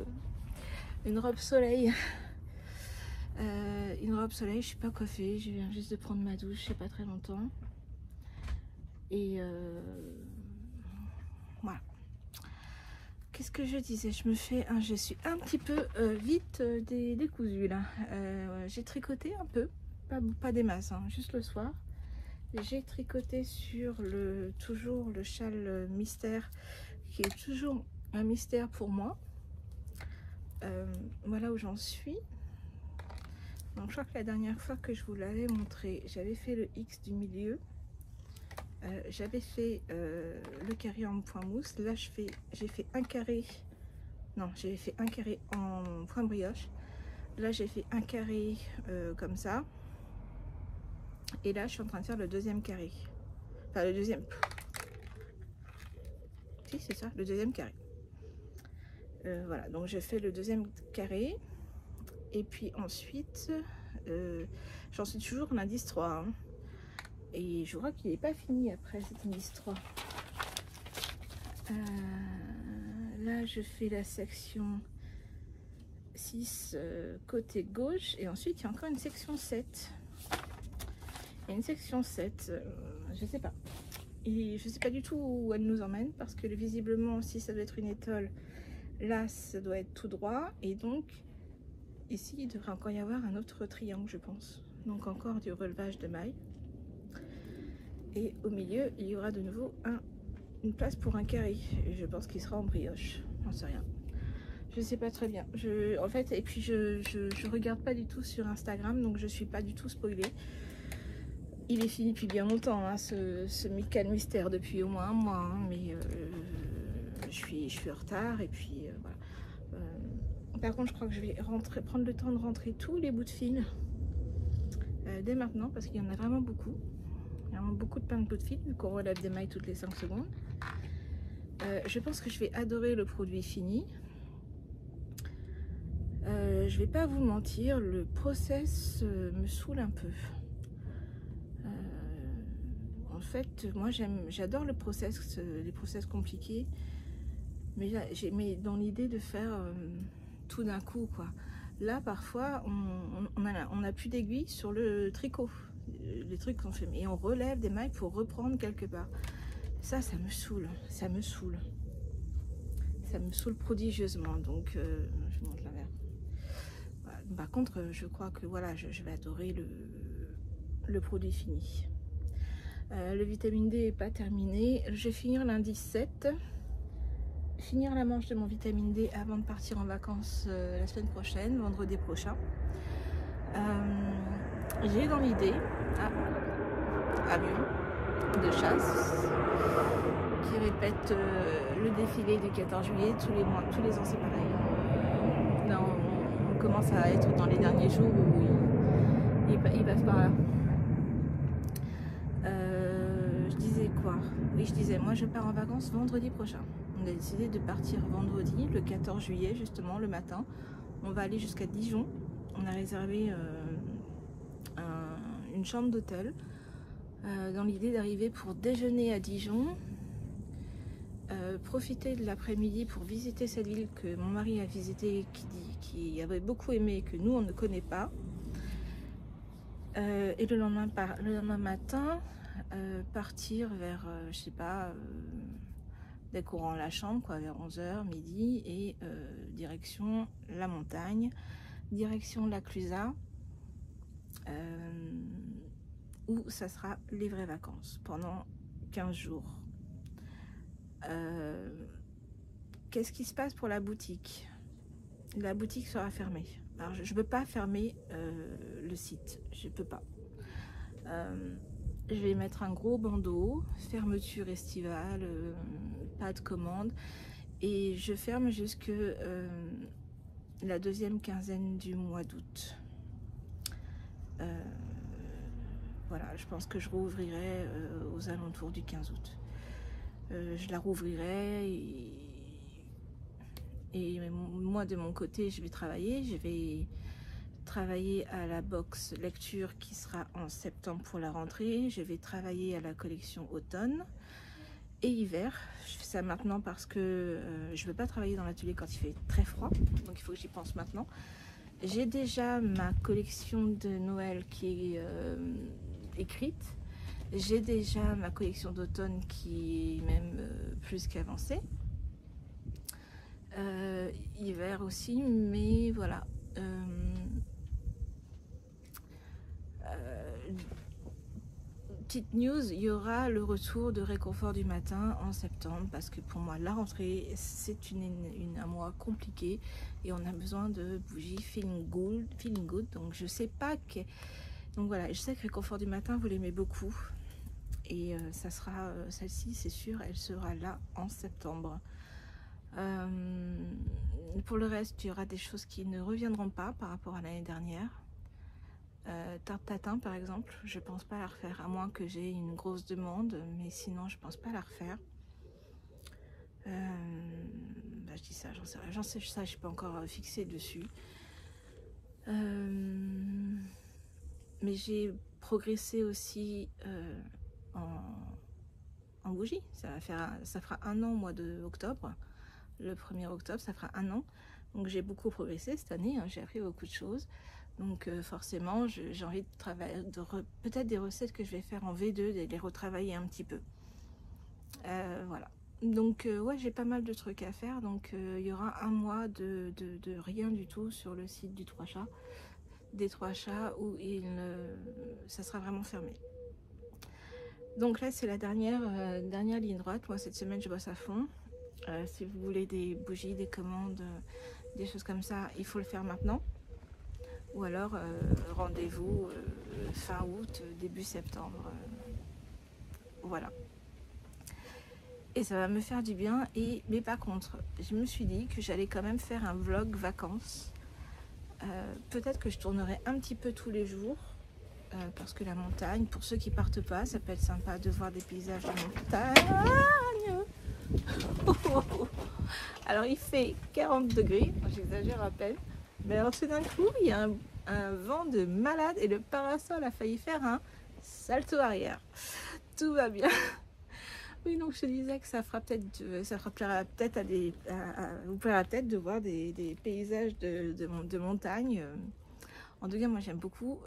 soleil. Une robe soleil. Je suis pas coiffée. Je viens juste de prendre ma douche, il y a pas très longtemps. Et voilà. Qu'est-ce que je disais? Je suis un petit peu vite décousue là. J'ai tricoté un peu, pas des masses, hein, juste le soir. J'ai tricoté sur toujours le châle mystère, qui est toujours un mystère pour moi. Voilà où j'en suis. Donc je crois que la dernière fois que je vous l'avais montré, j'avais fait le X du milieu. J'avais fait le carré en point mousse. Là j'ai fait un carré. Non, j'ai fait un carré en point brioche. Là j'ai fait un carré comme ça. Et là je suis en train de faire le deuxième carré. Enfin le deuxième. Si c'est ça, le deuxième carré. Voilà, donc je fais le deuxième carré. Et puis ensuite, j'en suis toujours en indice 3. Hein. Et je crois qu'il n'est pas fini après cet indice 3. Là, je fais la section 6 côté gauche. Et ensuite, il y a encore une section 7. Il y a une section 7, je sais pas. Et je sais pas du tout où elle nous emmène parce que visiblement, si ça doit être une étole, là, ça doit être tout droit. Et donc, ici, il devrait encore y avoir un autre triangle, je pense. Donc encore du relevage de mailles. Et au milieu, il y aura de nouveau une place pour un carré. Et je pense qu'il sera en brioche. J'en sais rien. Je sais pas très bien. En fait, et puis je regarde pas du tout sur Instagram, donc je suis pas du tout spoilée. Il est fini depuis bien longtemps, hein, ce Michael Mystère, depuis au moins un mois, hein, mais je suis en retard et puis voilà. Par contre, je crois que je vais prendre le temps de rentrer tous les bouts de fil dès maintenant parce qu'il y en a vraiment beaucoup. Il y a vraiment beaucoup de bouts de fil vu qu'on relève des mailles toutes les 5 secondes. Je pense que je vais adorer le produit fini. Je vais pas vous mentir, le process me saoule un peu. En fait, moi j'adore le process, les process compliqués, mais dans l'idée de faire tout d'un coup, quoi. Là, parfois, on a plus d'aiguilles sur le tricot, les trucs qu'on fait, et on relève des mailles pour reprendre quelque part. Ça me saoule, ça me saoule prodigieusement. Donc, je vous montre l'inverse. Voilà. Par contre, je crois que voilà, je vais adorer le produit fini. Le vitamine D n'est pas terminé. Je vais finir lundi 7. Finir la manche de mon vitamine D avant de partir en vacances la semaine prochaine, vendredi prochain. J'ai dans l'idée avion de chasse qui répète le défilé du 14 juillet tous les mois, tous les ans c'est pareil. Là on commence à être dans les derniers jours où il passe par là. Oui, je disais, moi je pars en vacances vendredi prochain. On a décidé de partir vendredi, le 14 juillet, justement, le matin. On va aller jusqu'à Dijon. On a réservé une chambre d'hôtel dans l'idée d'arriver pour déjeuner à Dijon, profiter de l'après-midi pour visiter cette ville que mon mari a visitée, qui avait beaucoup aimé et que nous on ne connaît pas. Et le lendemain matin, partir vers, je sais pas, dès qu'on rend la chambre, quoi, vers 11h, midi, et direction la montagne, direction la Clusaz, où ça sera les vraies vacances pendant 15 jours. Qu'est-ce qui se passe pour la boutique? La boutique sera fermée. Alors je ne peux pas fermer le site, je peux pas. Je vais mettre un gros bandeau, fermeture estivale, pas de commande, et je ferme jusque la deuxième quinzaine du mois d'août. Voilà, je pense que je rouvrirai aux alentours du 15 août. Je la rouvrirai et moi de mon côté je vais travailler à la box lecture qui sera en septembre pour la rentrée. Je vais travailler à la collection automne et hiver. Je fais ça maintenant parce que je ne veux pas travailler dans l'atelier quand il fait très froid, donc il faut que j'y pense maintenant. J'ai déjà ma collection de Noël qui est écrite. J'ai déjà ma collection d'automne qui est même plus qu'avancée. Hiver aussi, mais voilà. Petite news, il y aura le retour de Réconfort du matin en septembre parce que pour moi la rentrée c'est un mois compliqué et on a besoin de bougies feeling good, donc je sais pas que... Donc voilà, je sais que Réconfort du matin vous l'aimez beaucoup et ça sera celle-ci, c'est sûr, elle sera là en septembre. Pour le reste, il y aura des choses qui ne reviendront pas par rapport à l'année dernière. Tarte tatin par exemple, je pense pas la refaire, à moins que j'ai une grosse demande, mais sinon je pense pas la refaire. Je dis ça, j'en sais ça, je suis pas encore fixée dessus. Mais j'ai progressé aussi en bougie. Ça fera un an au mois d'octobre. Le 1er octobre, ça fera un an. Donc j'ai beaucoup progressé cette année, hein, j'ai appris beaucoup de choses. Donc forcément, j'ai envie de travailler, peut-être des recettes que je vais faire en V2, de les retravailler un petit peu. Voilà. Donc ouais, j'ai pas mal de trucs à faire. Donc il y aura un mois de rien du tout sur le site du des Trois Chats où ça sera vraiment fermé. Donc là c'est la dernière ligne droite. Moi cette semaine je bosse à fond. Si vous voulez des bougies, des commandes, des choses comme ça, il faut le faire maintenant. Ou alors rendez-vous fin août, début septembre. Voilà. Et ça va me faire du bien. Mais par contre, je me suis dit que j'allais quand même faire un vlog vacances. Peut-être que je tournerai un petit peu tous les jours. Parce que la montagne, pour ceux qui partent pas, ça peut être sympa de voir des paysages de montagne. Alors il fait 40 degrés, j'exagère à peine. Mais alors tout d'un coup, il y a un vent de malade et le parasol a failli faire un salto arrière. Tout va bien. Oui, donc je te disais que ça plaira peut-être vous plaira peut-être de voir des paysages de montagne. En tout cas, moi j'aime beaucoup.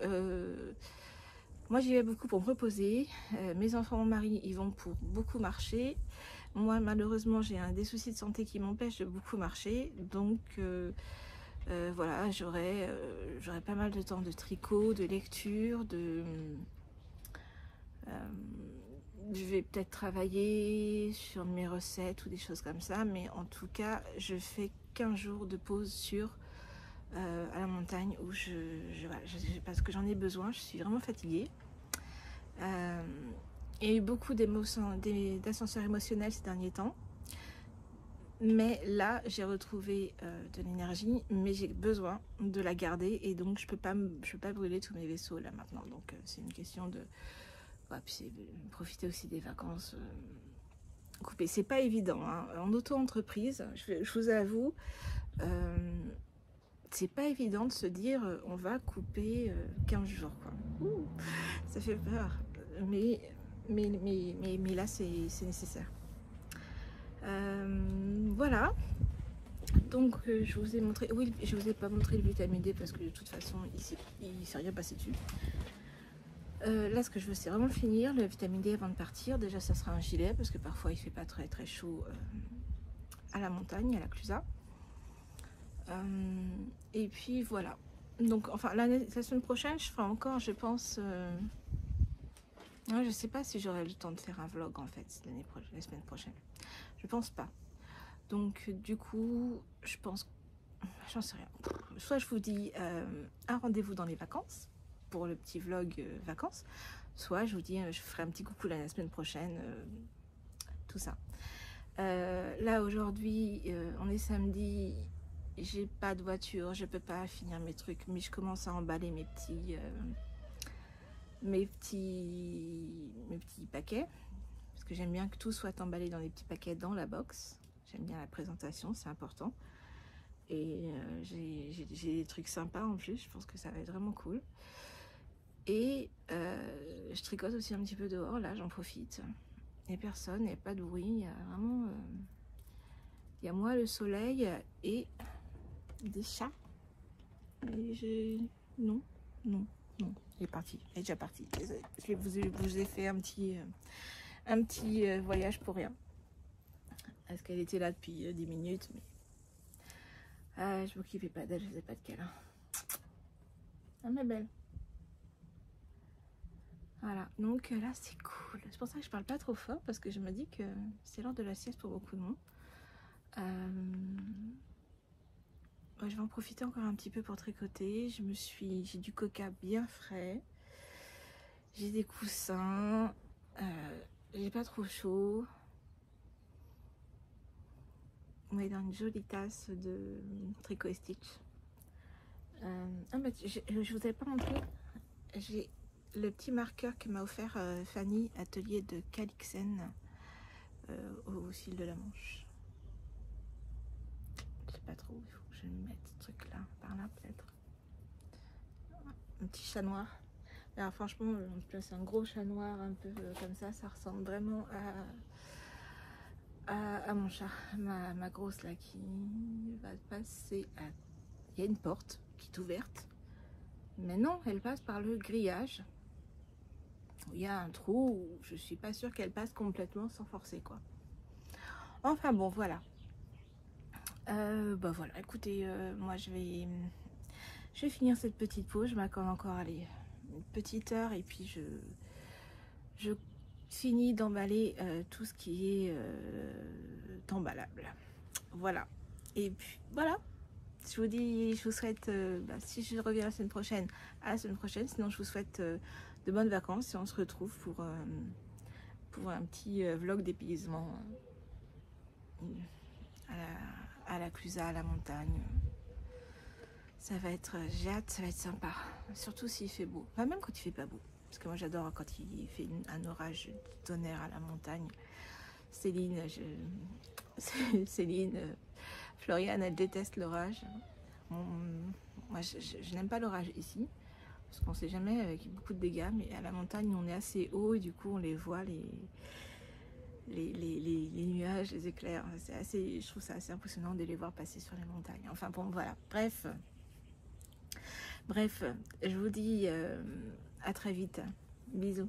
Moi j'y vais beaucoup pour me reposer. Mes enfants, mon mari, ils vont pour beaucoup marcher. Moi malheureusement j'ai des soucis de santé qui m'empêchent de beaucoup marcher. Donc voilà, j'aurai pas mal de temps de tricot, de lecture, je vais peut-être travailler sur mes recettes ou des choses comme ça, mais en tout cas, je fais 15 jours de pause à la montagne où parce que j'en ai besoin, je suis vraiment fatiguée. Il y a eu beaucoup d'ascenseurs émotionnels ces derniers temps, mais là, j'ai retrouvé de l'énergie, mais j'ai besoin de la garder et donc je peux pas brûler tous mes vaisseaux là maintenant. Donc c'est une question de... Ouais, puis c'est profiter aussi des vacances coupées. C'est pas évident, hein. En auto-entreprise, je vous avoue, c'est pas évident de se dire on va couper 15 jours, quoi. Ouh, ça fait peur, mais là c'est nécessaire. Voilà. Donc je vous ai montré, oui, je vous ai pas montré le vitamine D parce que de toute façon il s'est rien passé dessus. Là ce que je veux c'est vraiment le finir, le vitamine D avant de partir. Déjà ça sera un gilet parce que parfois il fait pas très très chaud à la montagne, à la Clusaz. Et puis voilà. Donc enfin la semaine prochaine je ferai encore, je pense... je sais pas si j'aurai le temps de faire un vlog en fait la semaine prochaine. Je pense pas. Donc du coup je pense... J'en sais rien. Soit je vous dis un rendez-vous dans les vacances pour le petit vlog vacances, soit je vous dis je ferai un petit coucou la semaine prochaine, tout ça. Là aujourd'hui on est samedi, j'ai pas de voiture, je peux pas finir mes trucs, mais je commence à emballer mes petits paquets parce que j'aime bien que tout soit emballé dans des petits paquets dans la box. J'aime bien la présentation, c'est important. Et j'ai des trucs sympas en plus, je pense que ça va être vraiment cool. Et je tricote aussi un petit peu dehors, là j'en profite. Il n'y a personne, il n'y a pas de bruit, il y a vraiment... il y a moi, le soleil et des chats. Et non, il est parti, il est déjà parti. Je vous ai fait un petit voyage pour rien. Parce qu'elle était là depuis 10 minutes, mais... je m'occupais pas d'elle, je faisais pas de câlin. Ah mais belle. Voilà, donc là c'est cool. C'est pour ça que je parle pas trop fort parce que je me dis que c'est l'heure de la sieste pour beaucoup de monde. Je vais en profiter encore un petit peu pour tricoter. J'ai du coca bien frais. J'ai des coussins. J'ai pas trop chaud. On est dans une jolie tasse de tricot et stitch. Je vous avais pas montré. J'ai le petit marqueur que m'a offert Fanny, atelier de Calixen au fil de la Manche. Je sais pas trop où il faut que je mette ce truc là, par là peut-être. Un petit chat noir. Alors franchement, on place un gros chat noir un peu comme ça ressemble vraiment à mon chat, ma grosse là qui va passer à... Il y a une porte qui est ouverte, mais non, elle passe par le grillage. où il y a un trou où je suis pas sûre qu'elle passe complètement sans forcer, quoi. Enfin bon, voilà. Bah voilà, écoutez, moi je vais finir cette petite pause. Je m'accorde encore, allez, une petite heure et puis je finis d'emballer tout ce qui est emballable. Voilà. Et puis voilà. Je vous dis, je vous souhaite, si je reviens la semaine prochaine, à la semaine prochaine. Sinon, je vous souhaite de bonnes vacances et on se retrouve pour un petit vlog dépaysement à la Clusaz, à la montagne. Ça va être, j'ai hâte, ça va être sympa. Surtout s'il fait beau. Enfin, même quand il fait pas beau. Parce que moi, j'adore quand il fait un orage de tonnerre à la montagne. Céline, Floriane, elle déteste l'orage. Moi, je n'aime pas l'orage ici, parce qu'on ne sait jamais, avec beaucoup de dégâts, mais à la montagne, on est assez haut et du coup, on les voit, les nuages, les éclairs. Je trouve ça assez impressionnant de les voir passer sur les montagnes. Enfin bon, voilà. Bref, je vous dis à très vite. Bisous.